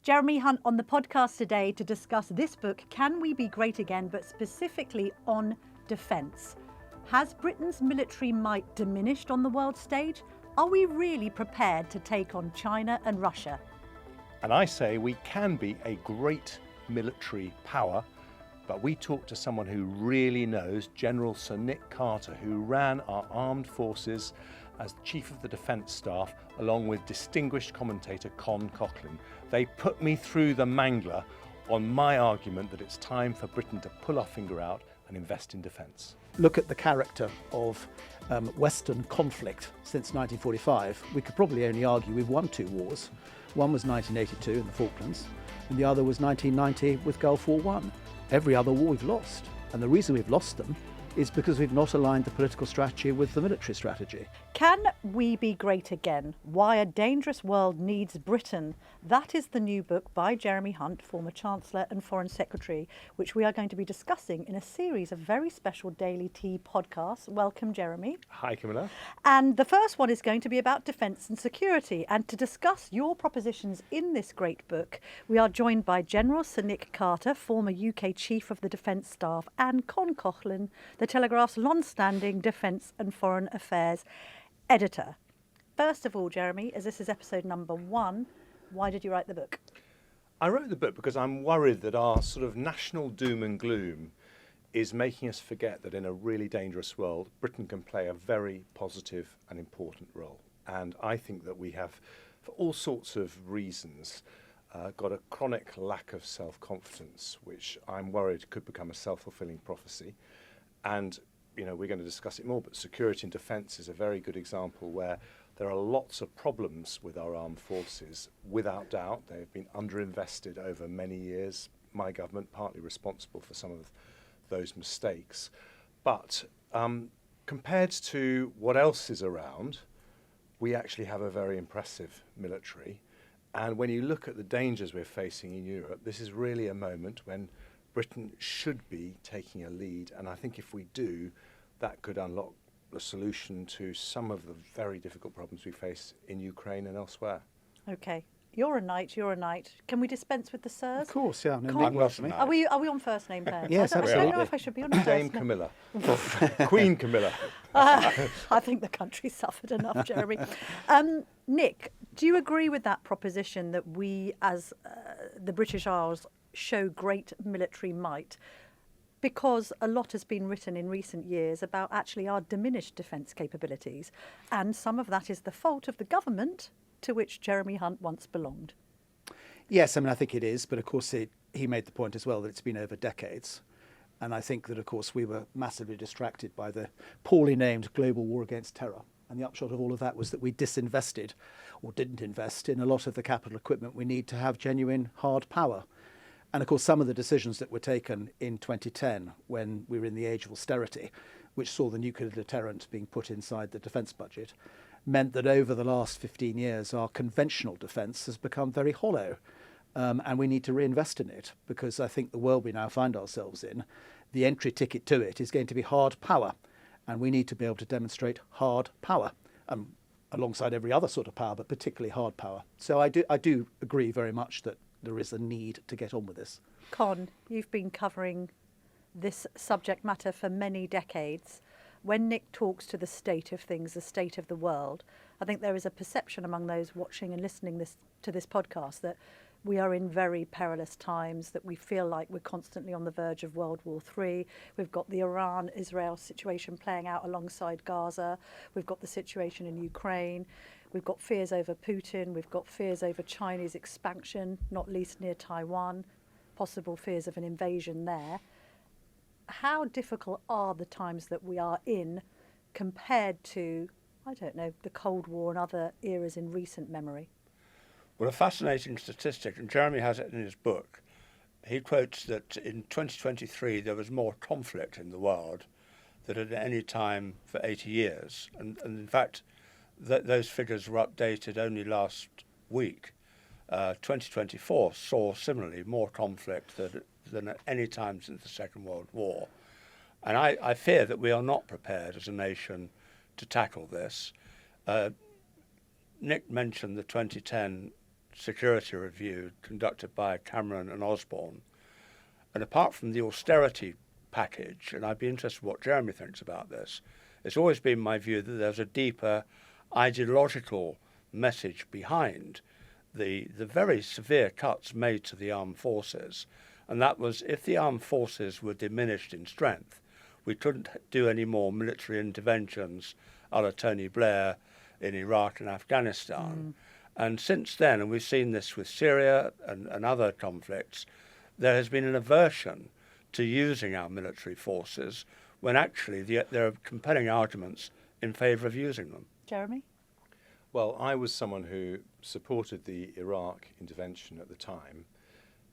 Jeremy Hunt on the podcast today to discuss this book, Can We Be Great Again, but specifically on defence. Has Britain's military might diminished on the world stage? Are we really prepared to take on China and Russia? And I say we can be a great military power, but we talk to someone who really knows, General Sir Nick Carter, who ran our armed forces as Chief of the Defence Staff, along with distinguished commentator Con Coughlin. They put me through the mangler on my argument that it's time for Britain to pull our finger out and invest in defence. Look at the character of Western conflict since 1945. We could probably only argue we've won two wars. One was 1982 in the Falklands, and the other was 1990 with Gulf War I. Every other war we've lost, and the reason we've lost them is because we've not aligned the political strategy with the military strategy. Can we be great again? Why a dangerous world needs Britain. That is the new book by Jeremy Hunt, former Chancellor and Foreign Secretary, which we are going to be discussing in a series of very special Daily Tea podcasts. Welcome, Jeremy. Hi, Camilla. And the first one is going to be about defence and security. And to discuss your propositions in this great book, we are joined by General Sir Nick Carter, former UK Chief of the Defence Staff, and Con Coughlin, the Telegraph's long-standing defence and foreign affairs editor. First of all, Jeremy, as this is episode number 1, why did you write the book? I wrote the book because I'm worried that our sort of national doom and gloom is making us forget that in a really dangerous world, Britain can play a very positive and important role. And I think that we have, for all sorts of reasons, got a chronic lack of self-confidence, which I'm worried could become a self-fulfilling prophecy. And, you know, we're going to discuss it more, but security and defence is a very good example where there are lots of problems with our armed forces. Without doubt, they've been underinvested over many years. My government partly responsible for some of those mistakes. But compared to what else is around, we actually have a very impressive military. And when you look at the dangers we're facing in Europe, this is really a moment when Britain should be taking a lead, and I think if we do, that could unlock the solution to some of the very difficult problems we face in Ukraine and elsewhere. Okay. You're a knight. Can we dispense with the sirs? Of course, yeah. No, Con- welcome. Are we on first name terms? Yes, I don't absolutely. know if I should be on a first Dame name. Camilla. Queen Camilla. I think the country suffered enough, Jeremy. Nick, do you agree with that proposition that we, as the British Isles, show great military might? Because a lot has been written in recent years about actually our diminished defence capabilities, and some of that is the fault of the government to which Jeremy Hunt once belonged. Yes, I mean, I think it is, but of course he made the point as well that it's been over decades. And I think that, of course, we were massively distracted by the poorly named global war against terror. And the upshot of all of that was that we disinvested, or didn't invest, in a lot of the capital equipment we need to have genuine hard power. And of course, some of the decisions that were taken in 2010, when we were in the age of austerity, which saw the nuclear deterrent being put inside the defence budget, meant that over the last 15 years, our conventional defence has become very hollow. And we need to reinvest in it, because I think the world we now find ourselves in, the entry ticket to it is going to be hard power. And we need to be able to demonstrate hard power, alongside every other sort of power, but particularly hard power. So I do agree very much that there is a need to get on with this. Con, you've been covering this subject matter for many decades. When Nick talks to the state of things, the state of the world, I think there is a perception among those watching and listening to this podcast that we are in very perilous times, that we feel like we're constantly on the verge of World War III. We've got the Iran-Israel situation playing out alongside Gaza. We've got the situation in Ukraine. We've got fears over Putin. We've got fears over Chinese expansion, not least near Taiwan, possible fears of an invasion there. How difficult are the times that we are in compared to, I don't know, the Cold War and other eras in recent memory? Well, a fascinating statistic, and Jeremy has it in his book. He quotes that in 2023 there was more conflict in the world than at any time for 80 years. And in fact, those figures were updated only last week. 2024 saw similarly more conflict than at any time since the Second World War. And I fear that we are not prepared as a nation to tackle this. Nick mentioned the 2010 security review conducted by Cameron and Osborne. And apart from the austerity package, and I'd be interested in what Jeremy thinks about this, it's always been my view that there's a deeper ideological message behind the very severe cuts made to the armed forces. And that was, if the armed forces were diminished in strength, we couldn't do any more military interventions a la Tony Blair in Iraq and Afghanistan. And since then, and we've seen this with Syria and other conflicts, there has been an aversion to using our military forces when actually there are compelling arguments in favour of using them. Jeremy? Well, I was someone who supported the Iraq intervention at the time,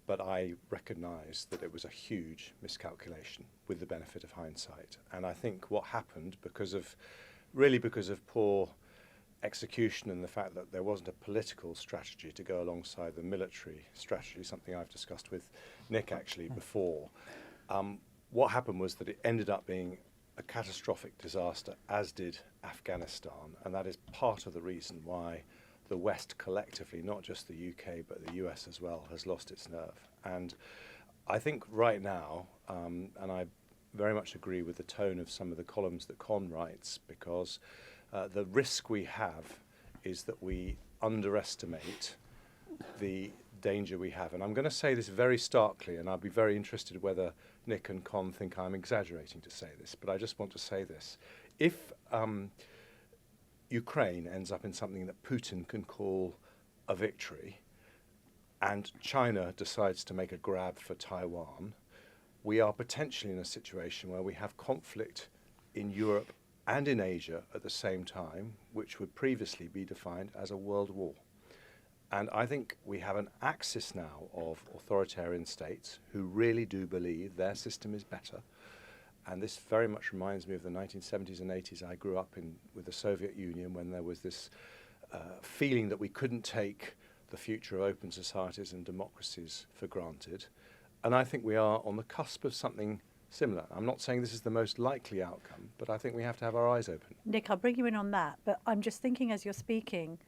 but I recognised that it was a huge miscalculation with the benefit of hindsight. And I think what happened because of poor execution and the fact that there wasn't a political strategy to go alongside the military strategy, something I've discussed with Nick actually before, what happened was that it ended up being a catastrophic disaster, as did Afghanistan, and that is part of the reason why the West collectively, not just the UK but the US as well, has lost its nerve. And I think right now, and I very much agree with the tone of some of the columns that Con writes, because the risk we have is that we underestimate the danger we have. And I'm going to say this very starkly, and I'll be very interested whether Nick and Con think I'm exaggerating to say this, but I just want to say this. If Ukraine ends up in something that Putin can call a victory, and China decides to make a grab for Taiwan, we are potentially in a situation where we have conflict in Europe and in Asia at the same time, which would previously be defined as a world war. And I think we have an axis now of authoritarian states who really do believe their system is better. And this very much reminds me of the 1970s and 80s. I grew up with the Soviet Union when there was this feeling that we couldn't take the future of open societies and democracies for granted. And I think we are on the cusp of something similar. I'm not saying this is the most likely outcome, but I think we have to have our eyes open. Nick, I'll bring you in on that, but I'm just thinking as you're speaking,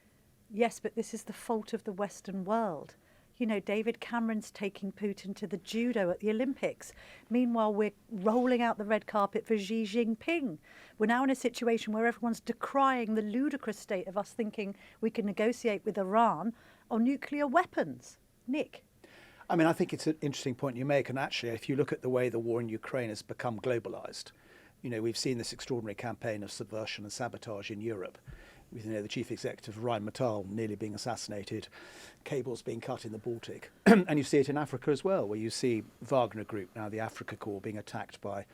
yes, but this is the fault of the Western world. You know, David Cameron's taking Putin to the judo at the Olympics. Meanwhile, we're rolling out the red carpet for Xi Jinping. We're now in a situation where everyone's decrying the ludicrous state of us thinking we can negotiate with Iran on nuclear weapons. Nick? I mean, I think it's an interesting point you make. And actually, if you look at the way the war in Ukraine has become globalized, you know, we've seen this extraordinary campaign of subversion and sabotage in Europe. With, you know, the chief executive of Rheinmetall nearly being assassinated, cables being cut in the Baltic. And you see it in Africa as well, where you see Wagner Group, now the Africa Corps, being attacked by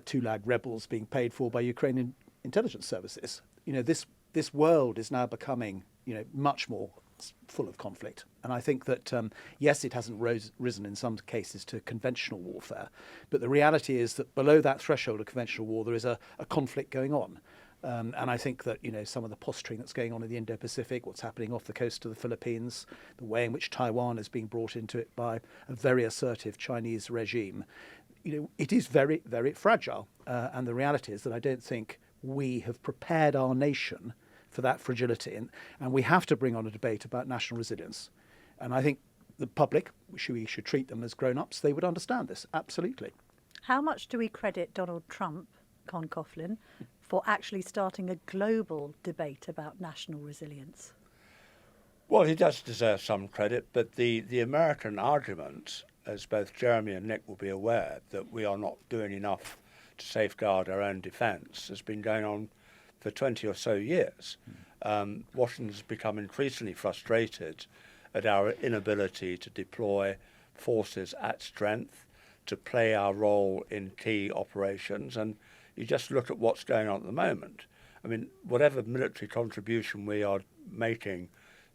Tulag rebels being paid for by Ukrainian intelligence services. You know, this world is now becoming, you know, much more full of conflict. And I think that, yes, it hasn't risen in some cases to conventional warfare, but the reality is that below that threshold of conventional war, there is a conflict going on. And I think that, you know, some of the posturing that's going on in the Indo-Pacific, what's happening off the coast of the Philippines, the way in which Taiwan is being brought into it by a very assertive Chinese regime, you know, it is very, very fragile. And the reality is that I don't think we have prepared our nation for that fragility. And we have to bring on a debate about national resilience. And I think the public, we should treat them as grown-ups. They would understand this, absolutely. How much do we credit Donald Trump, Con Coughlin, for actually starting a global debate about national resilience? Well, he does deserve some credit, but the American argument, as both Jeremy and Nick will be aware, that we are not doing enough to safeguard our own defence, has been going on for 20 or so years. Washington's become increasingly frustrated at our inability to deploy forces at strength, to play our role in key operations, and you just look at what's going on at the moment. I mean, whatever military contribution we are making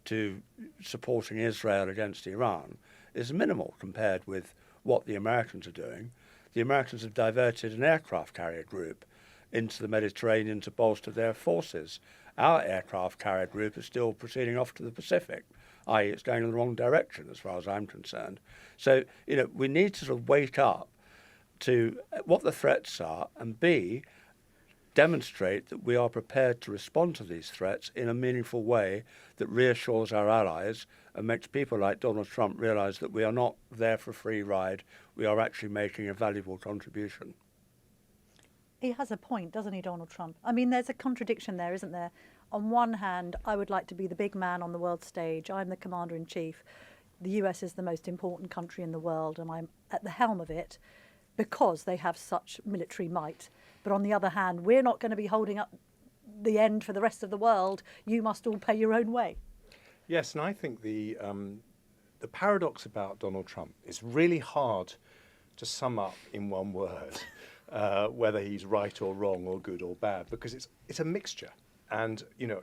to supporting Israel against Iran is minimal compared with what the Americans are doing. The Americans have diverted an aircraft carrier group into the Mediterranean to bolster their forces. Our aircraft carrier group is still proceeding off to the Pacific, i.e. it's going in the wrong direction as far as I'm concerned. So, you know, we need to sort of wake up to what the threats are and B, demonstrate that we are prepared to respond to these threats in a meaningful way that reassures our allies and makes people like Donald Trump realise that we are not there for a free ride, we are actually making a valuable contribution. He has a point, doesn't he, Donald Trump? I mean, there's a contradiction there, isn't there? On one hand, I would like to be the big man on the world stage. I'm the commander-in-chief. The US is the most important country in the world, and I'm at the helm of it because they have such military might. But on the other hand, we're not going to be holding up the end for the rest of the world. You must all pay your own way. Yes, and I think the paradox about Donald Trump is really hard to sum up in one word, whether he's right or wrong or good or bad, because it's a mixture. And, you know,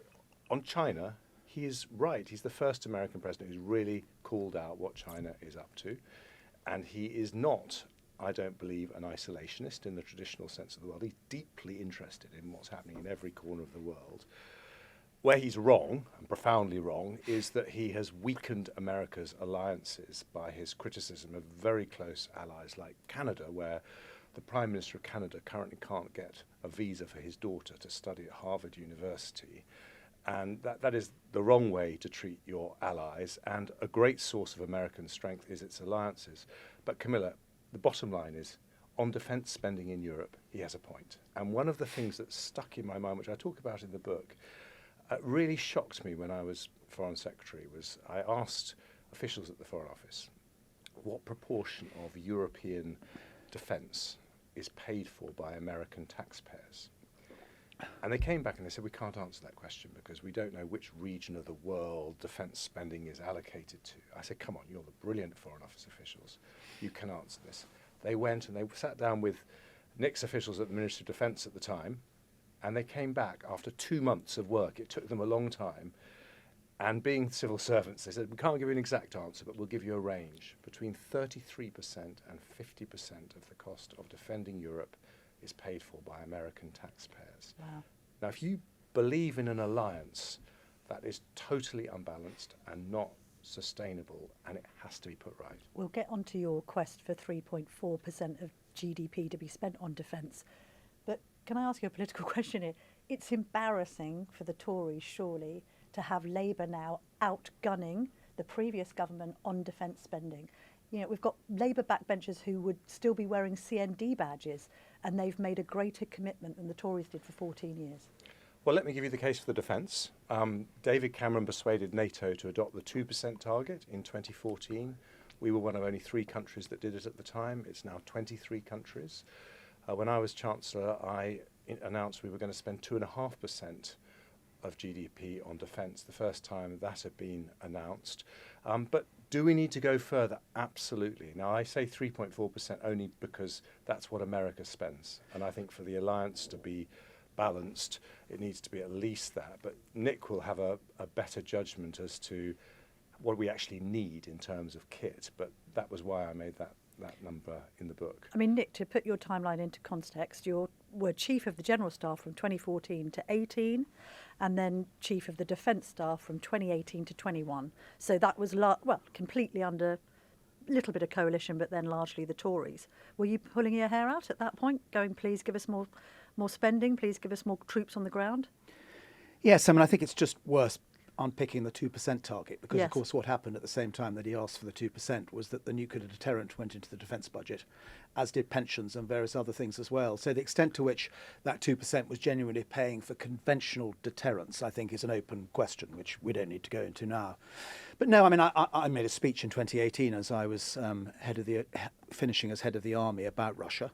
on China, he is right. He's the first American president who's really called out what China is up to. And he is not, I don't believe, an isolationist in the traditional sense of the word. He's deeply interested in what's happening in every corner of the world. Where he's wrong, and profoundly wrong, is that he has weakened America's alliances by his criticism of very close allies like Canada, where the Prime Minister of Canada currently can't get a visa for his daughter to study at Harvard University. And that is the wrong way to treat your allies, and a great source of American strength is its alliances. But Camilla, the bottom line is, on defence spending in Europe, he has a point. And one of the things that stuck in my mind, which I talk about in the book, really shocked me when I was Foreign Secretary, was I asked officials at the Foreign Office what proportion of European defence is paid for by American taxpayers. And they came back and they said, we can't answer that question because we don't know which region of the world defence spending is allocated to. I said, come on, you're the brilliant Foreign Office officials. You can answer this. They went and they sat down with Nick's officials at the Ministry of Defence at the time, and they came back after 2 months of work. It took them a long time. And being civil servants, they said, we can't give you an exact answer, but we'll give you a range. Between 33% and 50% of the cost of defending Europe is paid for by American taxpayers. Wow. Now, if you believe in an alliance that is totally unbalanced and not sustainable, and it has to be put right. We'll get onto your quest for 3.4% of GDP to be spent on defence. But can I ask you a political question here? It's embarrassing for the Tories, surely, to have Labour now outgunning the previous government on defence spending. You know, we've got Labour backbenchers who would still be wearing CND badges, and they've made a greater commitment than the Tories did for 14 years. Well, let me give you the case for the defence. David Cameron persuaded NATO to adopt the 2% target in 2014. We were one of only 3 countries that did it at the time. It's now 23 countries. When I was Chancellor, I announced we were going to spend 2.5% of GDP on defence, the first time that had been announced. But do we need to go further? Absolutely. Now, I say 3.4% only because that's what America spends. And I think for the alliance to be balanced, it needs to be at least that. But Nick will have a better judgment as to what we actually need in terms of kit. But that was why I made that number in the book. I mean, Nick, to put your timeline into context, you were Chief of the General Staff from 2014 to 18, and then Chief of the Defence Staff from 2018 to 21. So that was, completely under a little bit of coalition, but then largely the Tories. Were you pulling your hair out at that point, going, please give us more spending, please give us more troops on the ground? Yes, I mean, I think it's just worse unpicking the 2% target because, Yes. of course, what happened at the same time that he asked for the 2% was that the nuclear deterrent went into the defence budget, as did pensions and various other things as well. So the extent to which that 2% was genuinely paying for conventional deterrence, I think, is an open question, which we don't need to go into now. But no, I mean, I made a speech in 2018 as I was finishing as head of the army about Russia,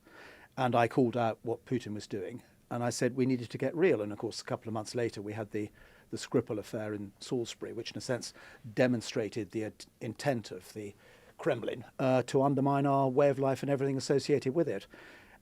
and I called out what Putin was doing, and I said we needed to get real. And of course, a couple of months later, we had the Skripal affair in Salisbury, which in a sense demonstrated the intent of the Kremlin to undermine our way of life and everything associated with it.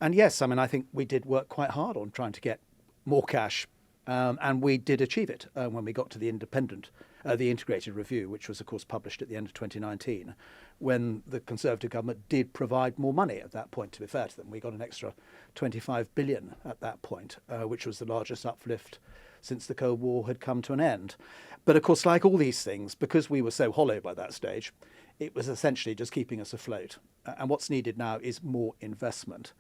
And yes, I mean, I think we did work quite hard on trying to get more cash, and we did achieve it when we got to the integrated review, which was, of course, published at the end of 2019, when the Conservative government did provide more money at that point, to be fair to them. We got an extra 25 billion at that point, which was the largest uplift since the Cold War had come to an end. But of course, like all these things, because we were so hollow by that stage, it was essentially just keeping us afloat. And what's needed now is more investment.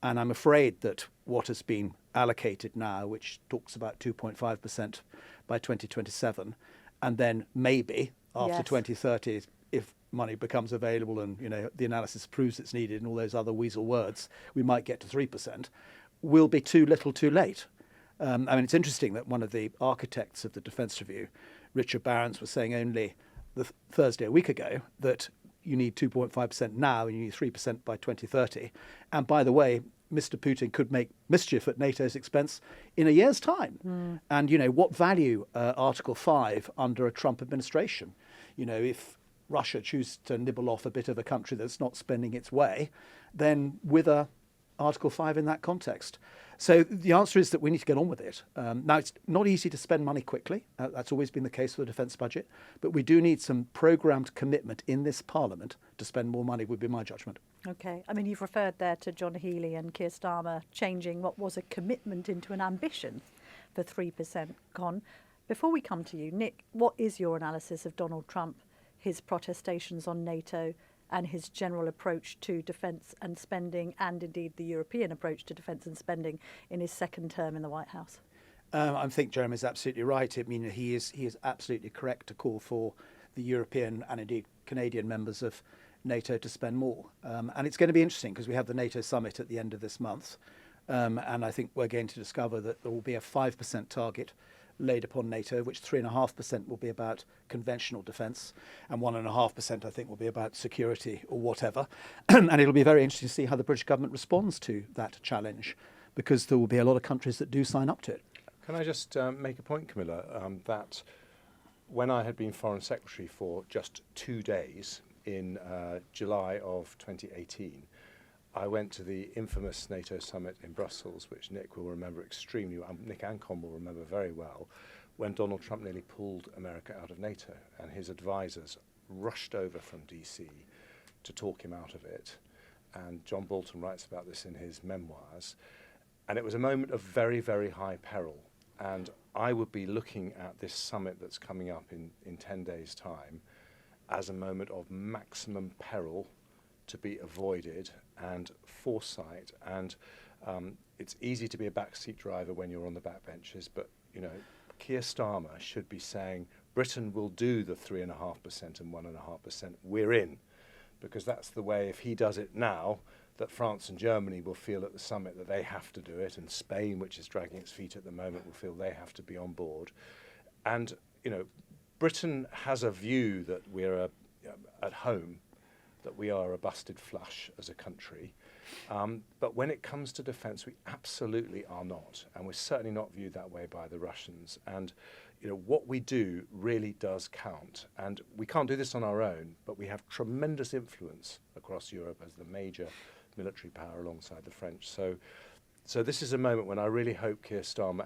And I'm afraid that what has been allocated now, which talks about 2.5% by 2027, and then maybe after Yes. 2030, if money becomes available and the analysis proves it's needed and all those other weasel words, we might get to 3%, will be too little too late. It's interesting that one of the architects of the Defence Review, Richard Barrons, was saying only Thursday a week ago that you need 2.5% now and you need 3% by 2030. And by the way, Mr. Putin could make mischief at NATO's expense in a year's time. And, what value Article 5 under a Trump administration? If Russia chooses to nibble off a bit of a country that's not spending its way, then wither Article 5 in that context. So the answer is that we need to get on with it. Now, it's not easy to spend money quickly. That's always been the case for the defence budget. But we do need some programmed commitment in this Parliament to spend more money, would be my judgment. Okay. You've referred there to John Healey and Keir Starmer changing what was a commitment into an ambition for 3%, Con. Before we come to you, Nick, what is your analysis of Donald Trump, his protestations on NATO, and his general approach to defence and spending, and indeed the European approach to defence and spending in his second term in the White House? I think Jeremy's absolutely right. He is absolutely correct to call for the European and indeed Canadian members of NATO to spend more. And it's going to be interesting because we have the NATO summit at the end of this month. And I think we're going to discover that there will be a 5% target laid upon NATO, which 3.5% will be about conventional defence, and 1.5% I think will be about security or whatever. And it'll be very interesting to see how the British government responds to that challenge, because there will be a lot of countries that do sign up to it. Can I just make a point, Camilla, that when I had been Foreign Secretary for just 2 days in July of 2018, I went to the infamous NATO summit in Brussels, which Nick will remember extremely well, Nick and Con will remember very well, when Donald Trump nearly pulled America out of NATO, and his advisors rushed over from DC to talk him out of it. And John Bolton writes about this in his memoirs. And it was a moment of very, very high peril. And I would be looking at this summit that's coming up in 10 days' time as a moment of maximum peril to be avoided and foresight. And it's easy to be a backseat driver when you're on the backbenches, but, Keir Starmer should be saying, Britain will do the 3.5% and 1.5%. We're in. Because that's the way, if he does it now, that France and Germany will feel at the summit that they have to do it, and Spain, which is dragging its feet at the moment, will feel they have to be on board. And, Britain has a view that we're at home, that we are a busted flush as a country. But when it comes to defence, we absolutely are not. And we're certainly not viewed that way by the Russians. And what we do really does count. And we can't do this on our own, but we have tremendous influence across Europe as the major military power alongside the French. So this is a moment when I really hope Keir Starmer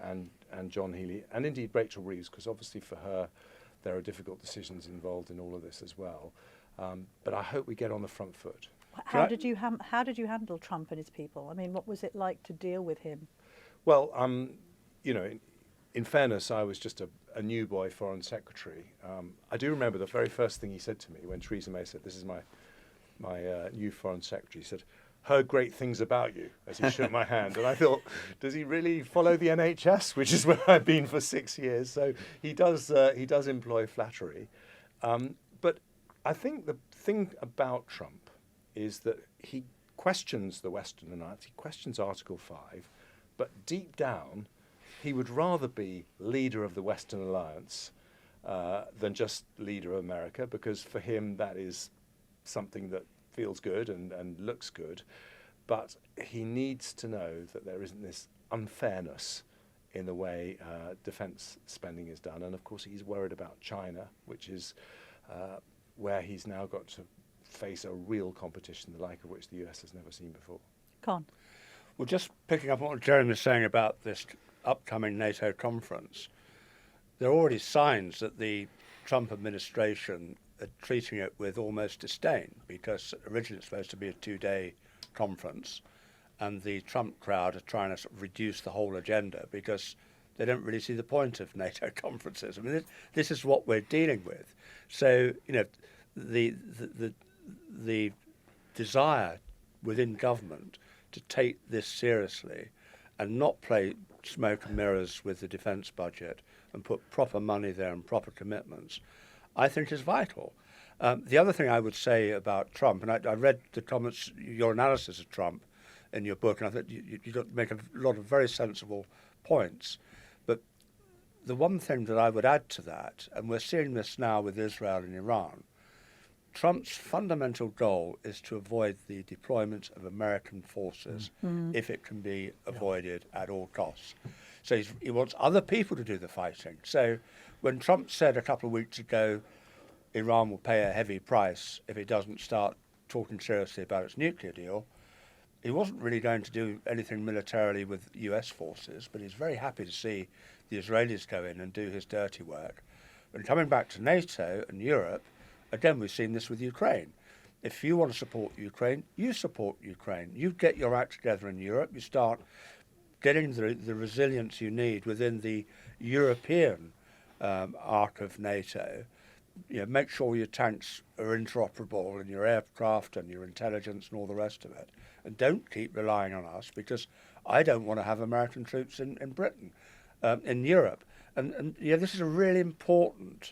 and John Healey, and indeed Rachel Reeves, because obviously for her there are difficult decisions involved in all of this as well. But I hope we get on the front foot. How did you handle Trump and his people? What was it like to deal with him? Well, in fairness, I was just a new boy foreign secretary. I do remember the very first thing he said to me when Theresa May said, "This is my new foreign secretary." He said, "Heard great things about you," as he shook my hand. And I thought, does he really follow the NHS, which is where I've been for 6 years? So he does employ flattery. But I think the thing about Trump is that he questions the Western Alliance, he questions Article 5, but deep down, he would rather be leader of the Western Alliance than just leader of America, because for him that is something that feels good and looks good. But he needs to know that there isn't this unfairness in the way defence spending is done. And of course he's worried about China, which is where he's now got to face a real competition, the like of which the US has never seen before. Con. Well, just picking up on what Jeremy was saying about this upcoming NATO conference, there are already signs that the Trump administration are treating it with almost disdain, because originally it's supposed to be a 2-day conference, and the Trump crowd are trying to sort of reduce the whole agenda because they don't really see the point of NATO conferences. This is what we're dealing with. So, the desire within government to take this seriously and not play smoke and mirrors with the defence budget and put proper money there and proper commitments, I think is vital. The other thing I would say about Trump, and I read the comments, your analysis of Trump in your book, and I think you make a lot of very sensible points. But the one thing that I would add to that, and we're seeing this now with Israel and Iran, Trump's fundamental goal is to avoid the deployment of American forces if it can be avoided at all costs. So he wants other people to do the fighting. So when Trump said a couple of weeks ago, Iran will pay a heavy price if it doesn't start talking seriously about its nuclear deal, he wasn't really going to do anything militarily with US forces, but he's very happy to see the Israelis go in and do his dirty work. And coming back to NATO and Europe, again, we've seen this with Ukraine. If you want to support Ukraine, you support Ukraine. You get your act together in Europe. You start getting the resilience you need within the European arc of NATO. You know, make sure your tanks are interoperable and your aircraft and your intelligence and all the rest of it. And don't keep relying on us, because I don't want to have American troops in Britain, in Europe. And yeah, this is a really important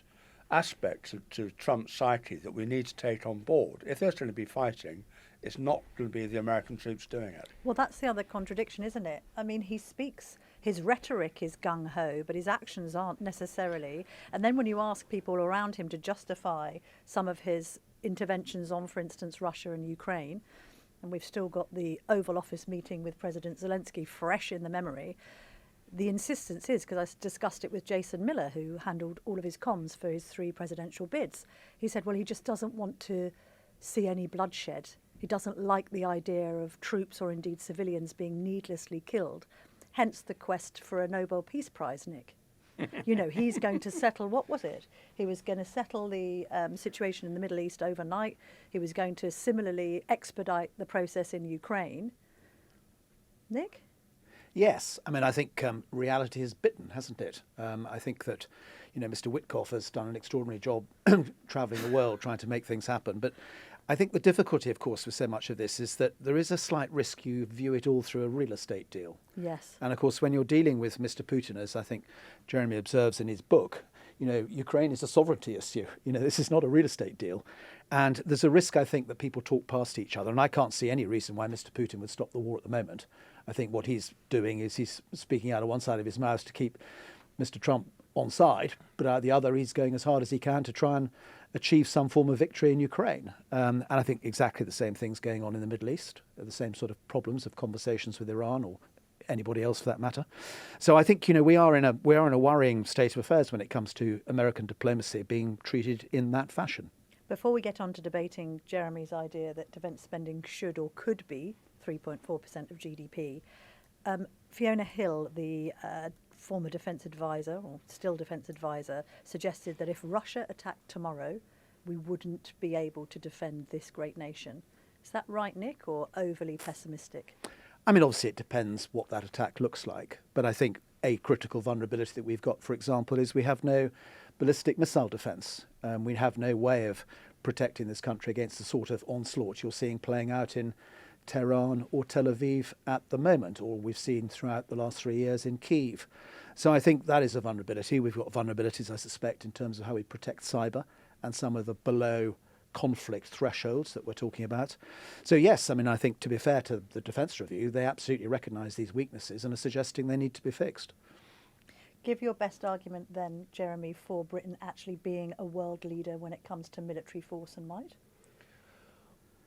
aspect to Trump's psyche that we need to take on board. If there's going to be fighting, it's not going to be the American troops doing it. Well, that's the other contradiction, isn't it? I mean, he speaks, his rhetoric is gung-ho, but his actions aren't necessarily. And then when you ask people around him to justify some of his interventions on, for instance, Russia and Ukraine, and we've still got the Oval Office meeting with President Zelensky fresh in the memory, the insistence is, because I discussed it with Jason Miller, who handled all of his comms for his 3 presidential bids. He said, well, he just doesn't want to see any bloodshed. He doesn't like the idea of troops or indeed civilians being needlessly killed. Hence the quest for a Nobel Peace Prize, Nick. You know, he's going to settle, what was it? He was going to settle the situation in the Middle East overnight. He was going to similarly expedite the process in Ukraine. Nick? Yes, I mean, I think reality has bitten, hasn't it? I think that, you know, Mr. Witkoff has done an extraordinary job travelling the world trying to make things happen. But I think the difficulty, of course, with so much of this is that there is a slight risk you view it all through a real estate deal. Yes. And of course, when you're dealing with Mr. Putin, as I think Jeremy observes in his book, you know, Ukraine is a sovereignty issue. You know, this is not a real estate deal. And there's a risk, I think, that people talk past each other. And I can't see any reason why Mr. Putin would stop the war at the moment. I think what he's doing is he's speaking out of one side of his mouth to keep Mr. Trump on side, but out the other, he's going as hard as he can to try and achieve some form of victory in Ukraine. And I think exactly the same things going on in the Middle East, the same sort of problems of conversations with Iran or anybody else for that matter. So I think, you know, we are in a worrying state of affairs when it comes to American diplomacy being treated in that fashion. Before we get on to debating Jeremy's idea that defence spending should or could be 3.4% of GDP, Fiona Hill, the former defence advisor, or still defence advisor, suggested that if Russia attacked tomorrow, we wouldn't be able to defend this great nation. Is that right, Nick, or overly pessimistic? I mean, obviously it depends what that attack looks like. But I think a critical vulnerability that we've got, for example, is we have no ballistic missile defence. We have no way of protecting this country against the sort of onslaught you're seeing playing out in Tehran or Tel Aviv at the moment, or we've seen throughout the last 3 years in Kyiv. So I think that is a vulnerability. We've got vulnerabilities, I suspect, in terms of how we protect cyber and some of the below conflict thresholds that we're talking about. So yes, I mean, I think to be fair to the Defence Review, they absolutely recognise these weaknesses and are suggesting they need to be fixed. Give your best argument then, Jeremy, for Britain actually being a world leader when it comes to military force and might.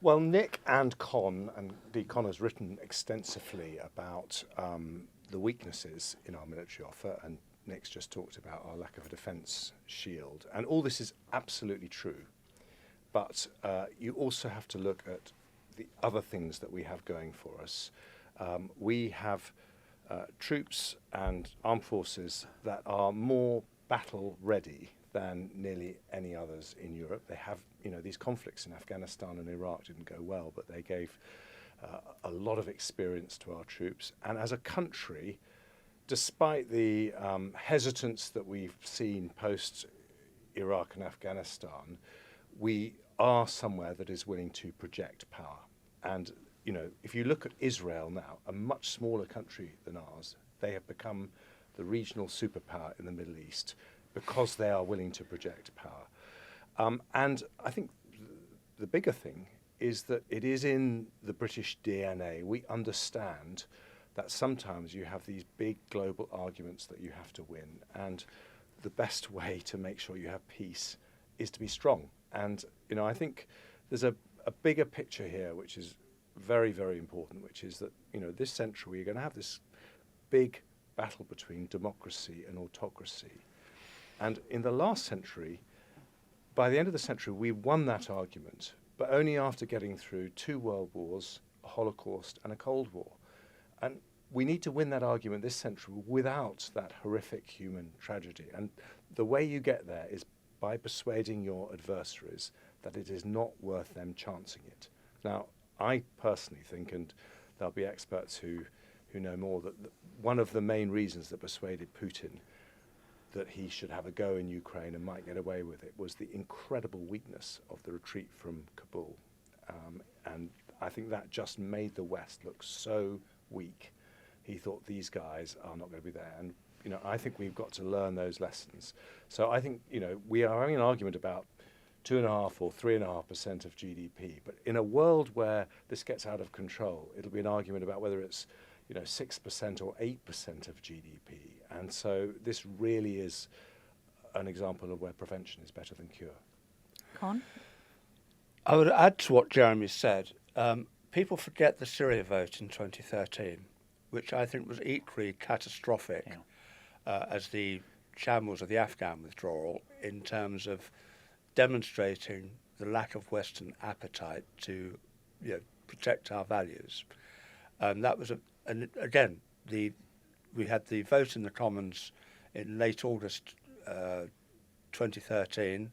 Well, Nick and Con has written extensively about the weaknesses in our military offer, and Nick's just talked about our lack of a defence shield. And all this is absolutely true. But you also have to look at the other things that we have going for us. We have troops and armed forces that are more battle ready than nearly any others in Europe. They have, you know, these conflicts in Afghanistan and Iraq didn't go well, but they gave a lot of experience to our troops. And as a country, despite the hesitance that we've seen post Iraq and Afghanistan, we are somewhere that is willing to project power. And you know, if you look at Israel now, a much smaller country than ours, they have become the regional superpower in the Middle East because they are willing to project power. And I think the bigger thing is that it is in the British DNA. We understand that sometimes you have these big global arguments that you have to win, and the best way to make sure you have peace is to be strong. And, you know, I think there's a bigger picture here which is very, very important, which is that, you know, this century we're going to have this big battle between democracy and autocracy. And in the last century, by the end of the century, we won that argument, but only after getting through 2 world wars, a Holocaust and a Cold War. And we need to win that argument this century without that horrific human tragedy. And the way you get there is by persuading your adversaries that it is not worth them chancing it. Now, I personally think, and there'll be experts who know more, that one of the main reasons that persuaded Putin that he should have a go in Ukraine and might get away with it was the incredible weakness of the retreat from Kabul. And I think that just made the West look so weak. He thought these guys are not going to be there. And, you know, I think we've got to learn those lessons. So I think, you know, we are having an argument about 2.5 or 3.5% of GDP. But in a world where this gets out of control, it'll be an argument about whether it's, you know, 6% or 8% of GDP. And so this really is an example of where prevention is better than cure. Con? I would add to what Jeremy said. People forget the Syria vote in 2013, which I think was equally catastrophic as the shambles of the Afghan withdrawal in terms of demonstrating the lack of Western appetite to, you know, protect our values. That was, and again, we had the vote in the Commons in late August 2013.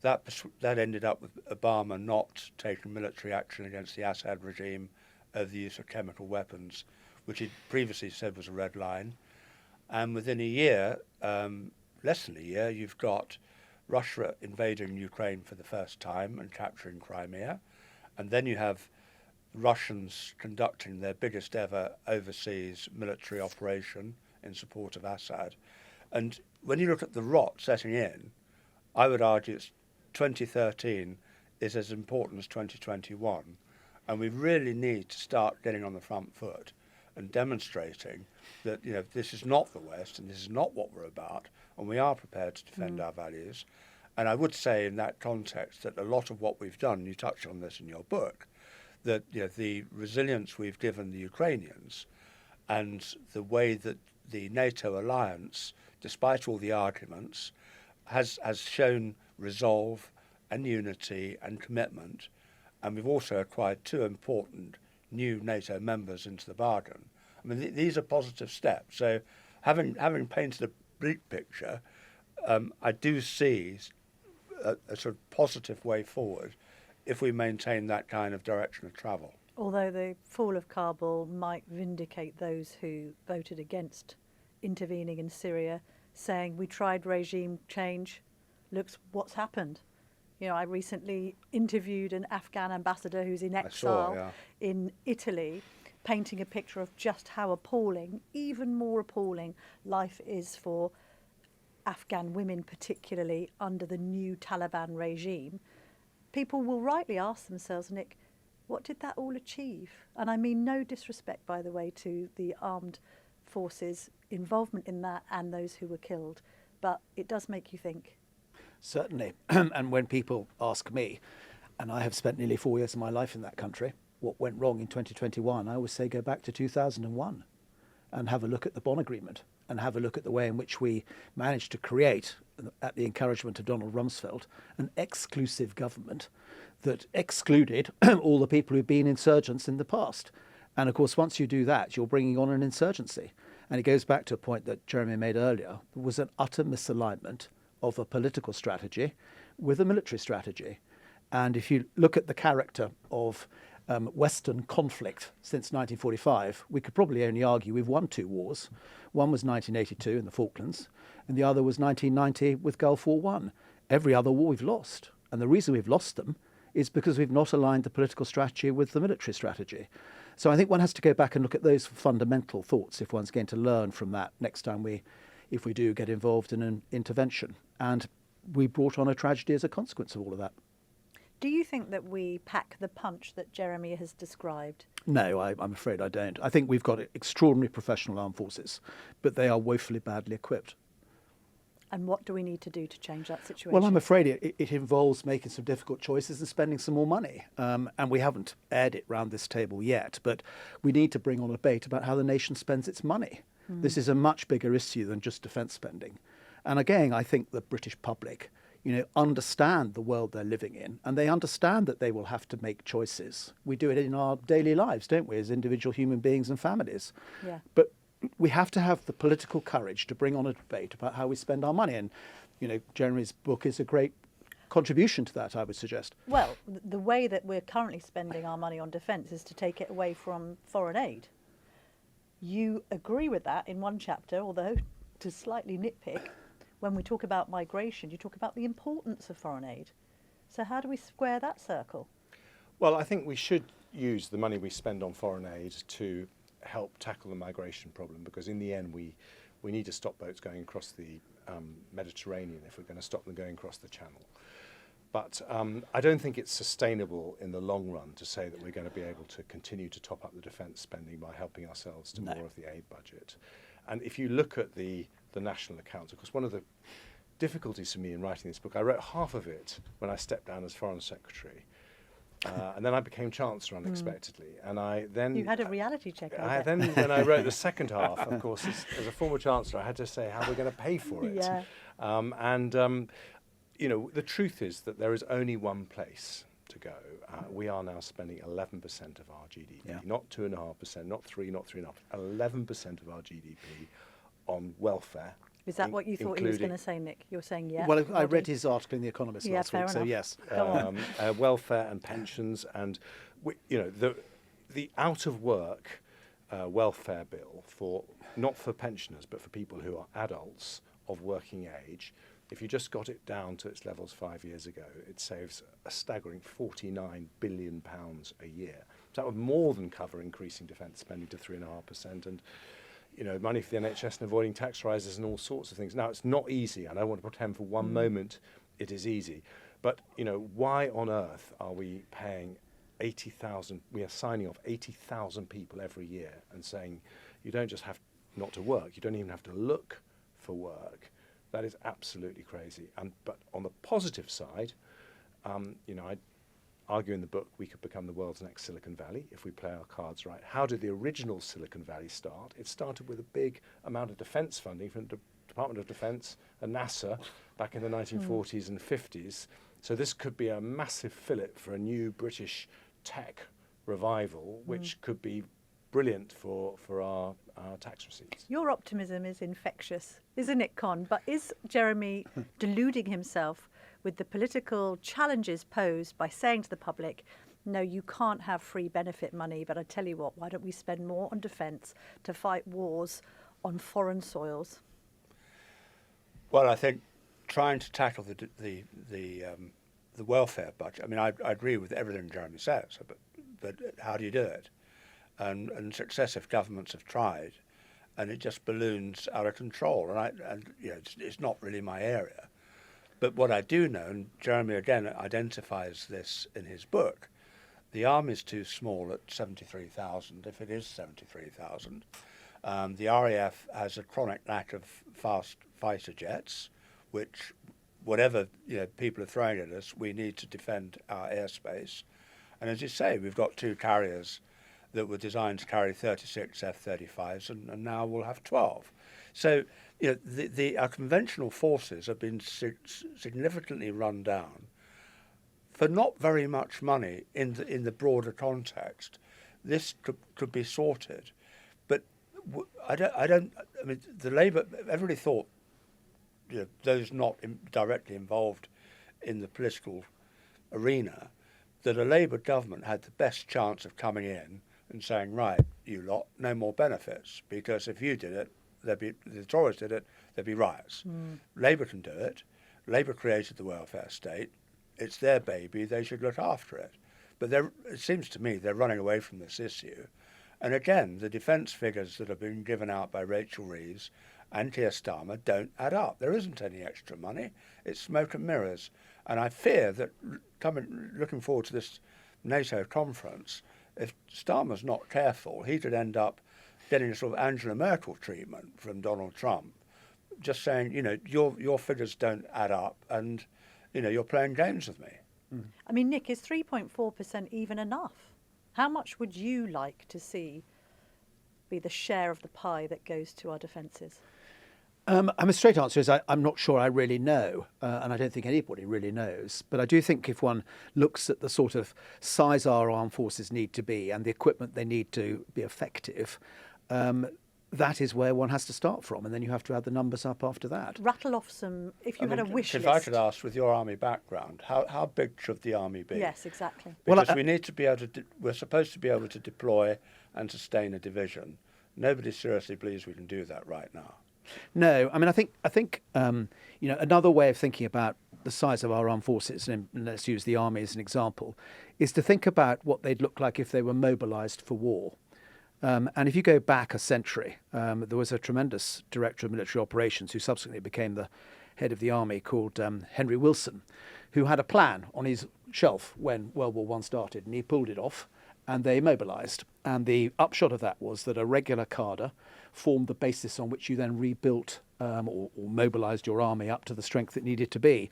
That ended up with Obama not taking military action against the Assad regime of the use of chemical weapons, which he previously said was a red line. And within a year, less than a year, you've got Russia invading Ukraine for the first time and capturing Crimea. And then you have Russians conducting their biggest ever overseas military operation in support of Assad. And when you look at the rot setting in, I would argue 2013 is as important as 2021. And we really need to start getting on the front foot and demonstrating that, you know, this is not the West and this is not what we're about, and we are prepared to defend our values. And I would say in that context that a lot of what we've done, you touch on this in your book, that, you know, the resilience we've given the Ukrainians and the way that the NATO alliance, despite all the arguments, has shown resolve and unity and commitment. And we've also acquired 2 important new NATO members into the bargain. I mean, these are positive steps. So having painted a bleak picture, I do see a sort of positive way forward if we maintain that kind of direction of travel. Although the fall of Kabul might vindicate those who voted against intervening in Syria, saying we tried regime change, looks what's happened. You know, I recently interviewed an Afghan ambassador who's in exile in Italy, painting a picture of just how appalling, even more appalling, life is for Afghan women, particularly under the new Taliban regime. People will rightly ask themselves, Nick, what did that all achieve? And I mean no disrespect, by the way, to the armed forces' involvement in that and those who were killed, but it does make you think. Certainly. And when people ask me, and I have spent nearly 4 years of my life in that country, what went wrong in 2021, I always say go back to 2001 and have a look at the Bonn Agreement and have a look at the way in which we managed to create, at the encouragement of Donald Rumsfeld, an exclusive government that excluded all the people who've been insurgents in the past. And of course, once you do that, you're bringing on an insurgency. And it goes back to a point that Jeremy made earlier. There was an utter misalignment of a political strategy with a military strategy. And if you look at the character of Western conflict since 1945, we could probably only argue we've won 2 wars. One was 1982 in the Falklands, and the other was 1990 with Gulf War I. Every other war we've lost. And the reason we've lost them is because we've not aligned the political strategy with the military strategy. So I think one has to go back and look at those fundamental thoughts if one's going to learn from that next time if we do get involved in an intervention. And we brought on a tragedy as a consequence of all of that. Do you think that we pack the punch that Jeremy has described? No, I'm afraid I don't. I think we've got extraordinary professional armed forces, but they are woefully badly equipped. And what do we need to do to change that situation? Well, I'm afraid it involves making some difficult choices and spending some more money. And we haven't aired it round this table yet, but we need to bring on a debate about how the nation spends its money. This is a much bigger issue than just defence spending. And again, I think the British public, understand the world they're living in, and they understand that they will have to make choices. We do it in our daily lives, don't we, as individual human beings and families? Yeah. But we have to have the political courage to bring on a debate about how we spend our money. And, Jeremy's book is a great contribution to that, I would suggest. Well, the way that we're currently spending our money on defence is to take it away from foreign aid. You agree with that in one chapter, although to slightly nitpick, when we talk about migration, you talk about the importance of foreign aid. So how do we square that circle? Well, I think we should use the money we spend on foreign aid to help tackle the migration problem, because in the end we need to stop boats going across the Mediterranean if we're going to stop them going across the Channel. But I don't think it's sustainable in the long run to say that we're going to be able to continue to top up the defence spending by helping ourselves to more of the aid budget. And if you look at the national accounts, of course, one of the difficulties for me in writing this book, I wrote half of it when I stepped down as Foreign Secretary. And then I became Chancellor unexpectedly. And I then... You had a reality check. When I wrote the second half, of course, as a former Chancellor, I had to say how we're going to pay for it. Yeah. The truth is that there is only one place to go. We are now spending 11% of our GDP, not 2.5%, not 3, not 3.5%, 11% of our GDP on welfare. Is that what you thought he was going to say, Nick? You're saying yeah? Well, I read his article in The Economist last week, enough. so yes. Go on. Welfare and pensions, and the out of work welfare bill not for pensioners but for people who are adults of working age. If you just got it down to its levels 5 years ago, it saves a staggering £49 billion a year. So that would more than cover increasing defence spending to 3.5%, and money for the NHS and avoiding tax rises and all sorts of things. Now, it's not easy, and I don't want to pretend for one moment it is easy. But, why on earth are we paying 80,000, we are signing off 80,000 people every year and saying, you don't just have not to work, you don't even have to look for work. That is absolutely crazy. But on the positive side, I argue in the book we could become the world's next Silicon Valley if we play our cards right. How did the original Silicon Valley start? It started with a big amount of defence funding from the Department of Defence and NASA back in the 1940s and 50s. So this could be a massive fillet for a new British tech revival, which could be brilliant for our tax receipts. Your optimism is infectious, isn't it, Con? But is Jeremy deluding himself with the political challenges posed by saying to the public, no, you can't have free benefit money, but I tell you what, why don't we spend more on defence to fight wars on foreign soils? Well, I think trying to tackle the welfare budget, I mean, I agree with everything Jeremy says, but how do you do it? And successive governments have tried, and it just balloons out of control. And it's not really my area. But what I do know, and Jeremy again identifies this in his book, the army's too small at 73,000, if it is 73,000. The RAF has a chronic lack of fast fighter jets, which, whatever people are throwing at us, we need to defend our airspace. And as you say, we've got 2 carriers that were designed to carry 36 F-35s, and now we'll have 12. So, our conventional forces have been significantly run down for not very much money in the broader context. This could be sorted, but I mean, the Labour. Everybody thought, those not directly involved in the political arena, that a Labour government had the best chance of coming in and saying, right, you lot, no more benefits, because if you did it, the Tories did it, there'd be riots. Labour can do it. Labour created the welfare state. it's their baby, they should look after it. But it seems to me they're running away from this issue. And again, the defence figures that have been given out by Rachel Reeves and Keir Starmer don't add up. There isn't any extra money. It's smoke and mirrors. And I fear that looking forward to this NATO conference, if Starmer's not careful, he could end up getting a sort of Angela Merkel treatment from Donald Trump, just saying, your figures don't add up and, you're playing games with me. Mm. I mean, Nick, is 3.4% even enough? How much would you like to see be the share of the pie that goes to our defences? A straight answer is I'm not sure I really know, and I don't think anybody really knows. But I do think if one looks at the sort of size our armed forces need to be and the equipment they need to be effective, that is where one has to start from, and then you have to add the numbers up after that. Rattle off some, if you had a wish list. If I could ask, with your army background, how big should the army be? Yes, exactly. Because we need to be able to, we're supposed to be able to deploy and sustain a division. Nobody seriously believes we can do that right now. No, I mean, I think another way of thinking about the size of our armed forces, and let's use the army as an example, is to think about what they'd look like if they were mobilised for war. And if you go back a century, there was a tremendous director of military operations who subsequently became the head of the army called Henry Wilson, who had a plan on his shelf when World War I started, and he pulled it off, and they mobilised. And the upshot of that was that a regular cadre formed the basis on which you then rebuilt or mobilised your army up to the strength it needed to be.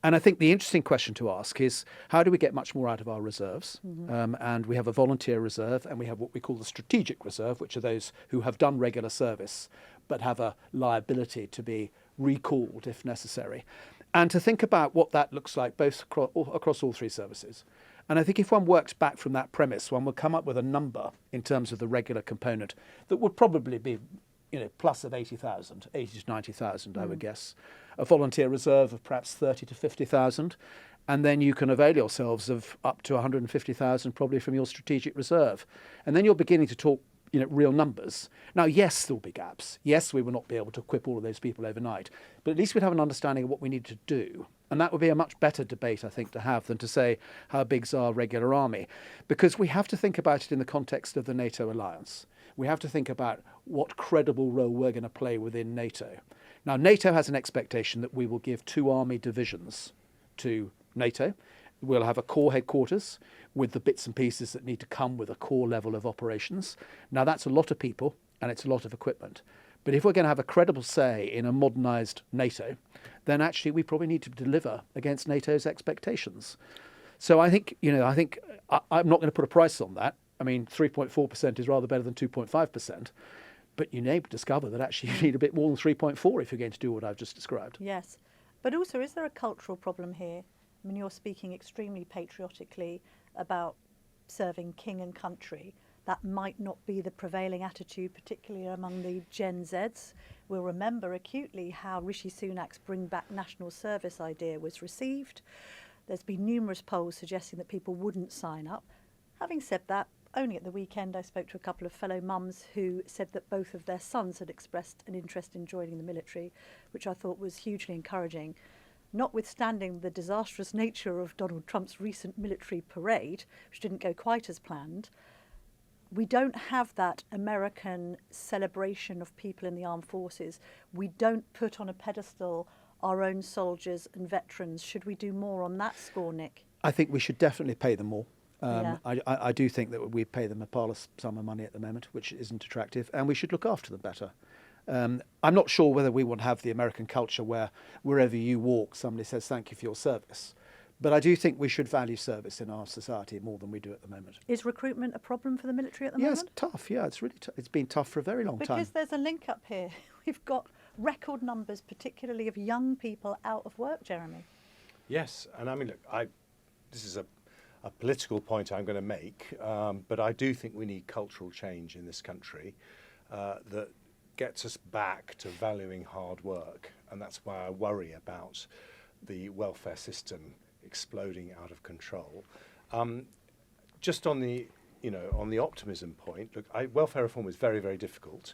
And I think the interesting question to ask is, how do we get much more out of our reserves? Mm-hmm. And we have a volunteer reserve, and we have what we call the strategic reserve, which are those who have done regular service but have a liability to be recalled if necessary. And to think about what that looks like both across all three services. And I think if one works back from that premise, one will come up with a number in terms of the regular component that would probably be plus of 80,000, 80 to 90,000, I would guess. A volunteer reserve of perhaps 30 to 50,000. And then you can avail yourselves of up to 150,000 probably from your strategic reserve. And then you're beginning to talk real numbers. Now, yes, there'll be gaps. Yes, we will not be able to equip all of those people overnight. But at least we'd have an understanding of what we need to do. And that would be a much better debate, I think, to have than to say, how big's our regular army? Because we have to think about it in the context of the NATO alliance. We have to think about what credible role we're going to play within NATO. Now, NATO has an expectation that we will give 2 army divisions to NATO. We'll have a core headquarters with the bits and pieces that need to come with a core level of operations. Now, that's a lot of people and it's a lot of equipment. But if we're going to have a credible say in a modernised NATO, then actually we probably need to deliver against NATO's expectations. So I think, I'm not going to put a price on that. I mean, 3.4% is rather better than 2.5%. But you may discover that actually you need a bit more than 3.4 if you're going to do what I've just described. Yes. But also, is there a cultural problem here? I mean, you're speaking extremely patriotically about serving king and country. That might not be the prevailing attitude, particularly among the Gen Zs. We'll remember acutely how Rishi Sunak's Bring Back National Service idea was received. There's been numerous polls suggesting that people wouldn't sign up. Having said that, only at the weekend I spoke to a couple of fellow mums who said that both of their sons had expressed an interest in joining the military, which I thought was hugely encouraging. Notwithstanding the disastrous nature of Donald Trump's recent military parade, which didn't go quite as planned, we don't have that American celebration of people in the armed forces. We don't put on a pedestal our own soldiers and veterans. Should we do more on that score, Nick? I think we should definitely pay them more. Yeah. I do think that we pay them a parlous sum of money at the moment, which isn't attractive, and we should look after them better. I'm not sure whether we want to have the American culture where wherever you walk, somebody says thank you for your service. But I do think we should value service in our society more than we do at the moment. Is recruitment a problem for the military at the moment? Yeah, it's tough. Yeah, it's really it's been tough for a very long time. Because there's a link up here. We've got record numbers, particularly of young people out of work, Jeremy. Yes, and I mean, look, this is a political point I'm going to make, but I do think we need cultural change in this country that gets us back to valuing hard work, and that's why I worry about the welfare system exploding out of control. Just on the optimism point, look, welfare reform is very, very difficult,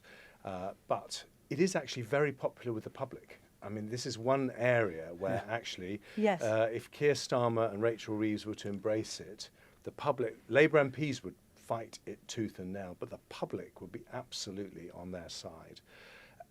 but it is actually very popular with the public. I mean, this is one area where actually, Yes. if Keir Starmer and Rachel Reeves were to embrace it, the public, Labour MPs would fight it tooth and nail, but the public would be absolutely on their side.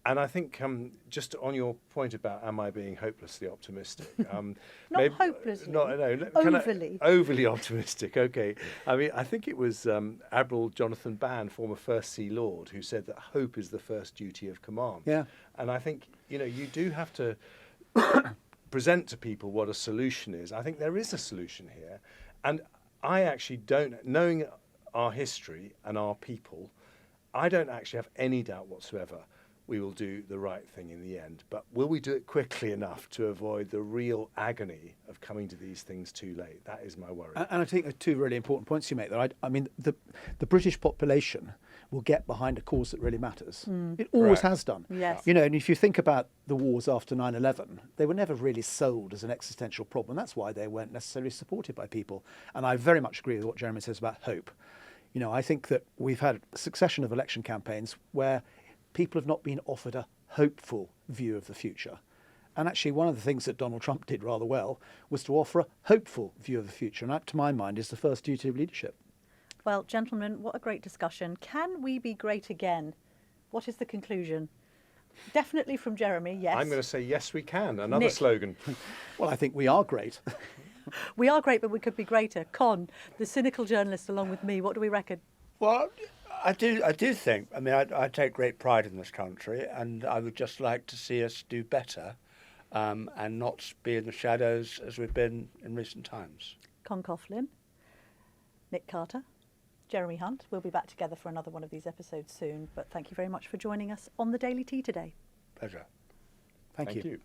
And I think just on your point about am I being hopelessly optimistic? Not hopelessly, overly. Overly optimistic, okay. I mean, I think it was Admiral Jonathan Bann, former First Sea Lord, who said that hope is the first duty of command. Yeah. And I think, you know, you do have to present to people what a solution is. I think there is a solution here. And I actually don't, knowing our history and our people, I don't actually have any doubt whatsoever we will do the right thing in the end. But will we do it quickly enough to avoid the real agony of coming to these things too late? That is my worry. And I think there are two really important points you make there. I mean, the British population will get behind a cause that really matters. It always Correct. has done. Yes. You know, and if you think about the wars after 9/11, they were never really sold as an existential problem. That's why they weren't necessarily supported by people. And I very much agree with what Jeremy says about hope. You know, I think that we've had a succession of election campaigns where people have not been offered a hopeful view of the future. And actually, one of the things that Donald Trump did rather well was to offer a hopeful view of the future. And that, to my mind, is the first duty of leadership. Well, gentlemen, what a great discussion. Can we be great again? What is the conclusion? Definitely from Jeremy, yes. I'm going to say, yes, we can. Another Nick. slogan. Well, I think we are great. We are great, but we could be greater. Con, the cynical journalist along with me, what do we reckon? Well, I do think, I mean, I take great pride in this country, and I would just like to see us do better and not be in the shadows as we've been in recent times. Con Coughlin, Nick Carter, Jeremy Hunt. We'll be back together for another one of these episodes soon, but thank you very much for joining us on the Daily Tea today. Pleasure. Thank you. you.